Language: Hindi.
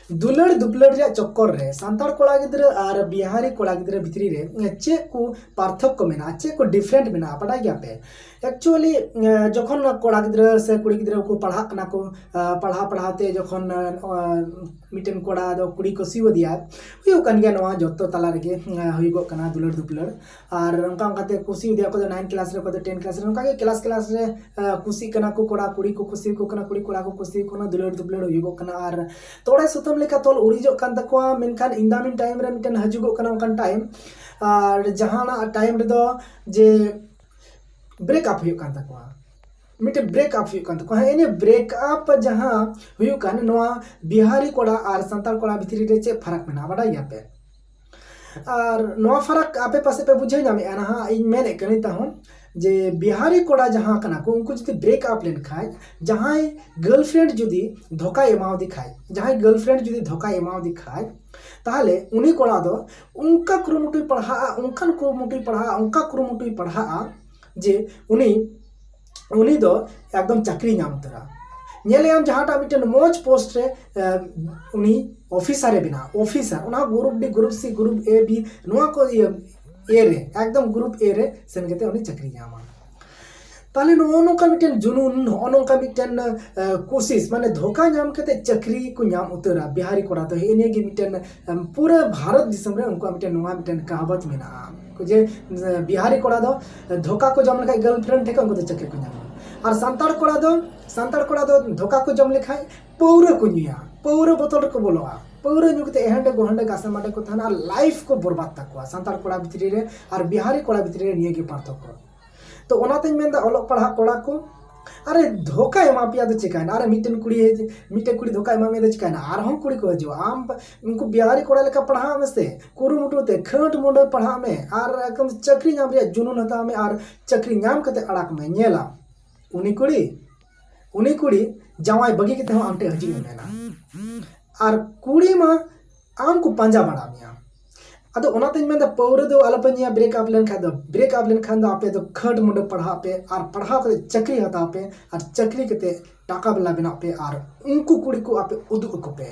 दुलड़ दुपलड़ रे चक्कर रे सांतार कोड़ा गिद्रा और बिहारी कोड़ा गिद्रा भितरी रे चे को पार्थक्य मेना चे को डिफरेंट मेना पढ़ाई गया पे एक्चुअली जखन कोड़ा गिद्रा से कुड़ी गिद्रा को पढ़ा कना को पढ़ाते जखन मिटेन कोड़ा दो कुड़ी को सीव दिया हुयो कन गया नवा जत्तो तला रेगे हुइगो कना दुलड़ दुपलड़ और उनका उनकाते कुसी दिया को 9 क्लास रे को 10 क्लास रे उनका के क्लास रे कुसी कना को कोड़ा कुड़ी को कुसी को कना कुड़ी कोड़ा को कुसी को ना दुलड़ दुपलड़ हुइगो कना और तोड़े सुतम लेका तोल उड़ीजो कान तकोआ मेनखान इंदामिन टाइम रे मिटन हजुगो कना उनकान टाइम और जहाना टाइम रे दो जे ब्रेकअप हुयो कान तकोआ मिटे ब्रेकअप हुयो कान तकोआ एने ब्रेकअप जहां हुयो कान नोआ बिहारी कोड़ा और संताल कोड़ा भितरी रे चे फरक मेना बाडाय यापे और नोआ फरक आपे पासे पे बुझे नामे अना इन मेने कनि ताहु जे बिहारी कोड़ा जहां कना को उनको जदि ब्रेकअप लेन खाय जहां गर्लफ्रेंड जदि धोखा एमाव दिखाय जहां गर्लफ्रेंड जदि धोखा एमाव दिखाय ताहले उनी कोड़ा दो उनका कुरुमुटुई पढ़ा उनका कुरुमुटुई पढ़ा जे उनी दो एकदम चाकरी नाम उतरा नेले हम जहां टा मिटन मोज पोस्ट रे उनी ऑफिसर रे बिना ऑफिसर उना group C group A B नोआ को ए रे एकदम ग्रुप ए रे सेन केते उनी चाकरी नामा ताले नोका मिटन जुनून नोका मिटन कोशिश माने धोखा नाम केते चाकरी को नाम उतरा बिहारी कोड़ा तो एने गे मिटन पूरा भारत दिसम रे उनको मिटन नोआ मिटन कहावत मेना जे बिहारी कोड़ा दो धोखा को जम लेखाय गर्लफ्रेंड ठेका उनको चाकरी को नाम और सांतार कोड़ा दो धोखा को जम लेखाय पौरा को नुया पौरा बोतल को बोलोआ पौरा नुकते एहंडे गोहंडे गासे माडे को थाना लाइफ को बर्बाद तकवा सांतार कोड़ा भितरी रे और बिहारी कोड़ा भितरी रे निये गे पार्थक्य तो ओनाते मेनदा ओलग पढ़ा कोड़ा को अरे धोखा एमा पिया दो चिकाना अरे मिटन कुड़ी धोखा एमा में दो चिकाना आर हम कुड़ी को जो आम उनको बिहारी कोड़ा लेका पढ़ा में से कुरुमुटुते खट मुंडे पढ़ा में और एकदम चाकरी नाम रे जुनून हता में और चाकरी नाम कते अड़ाक में नेला उनी कुड़ी जावाई बगी के हो आमटे हजी मेना और कुड़ी मा आम को पांजा बड़ा मिया अदो ओनाते मेन पौरे दो अलपनिया ब्रेकअप लेन खान दो आपे तो खट मुंडे पढ़ा पे और पढ़ा के चाकरी हता पे और चाकरी के टाका बला बना पे और उनको कुड़ी को आपे उदुक को पे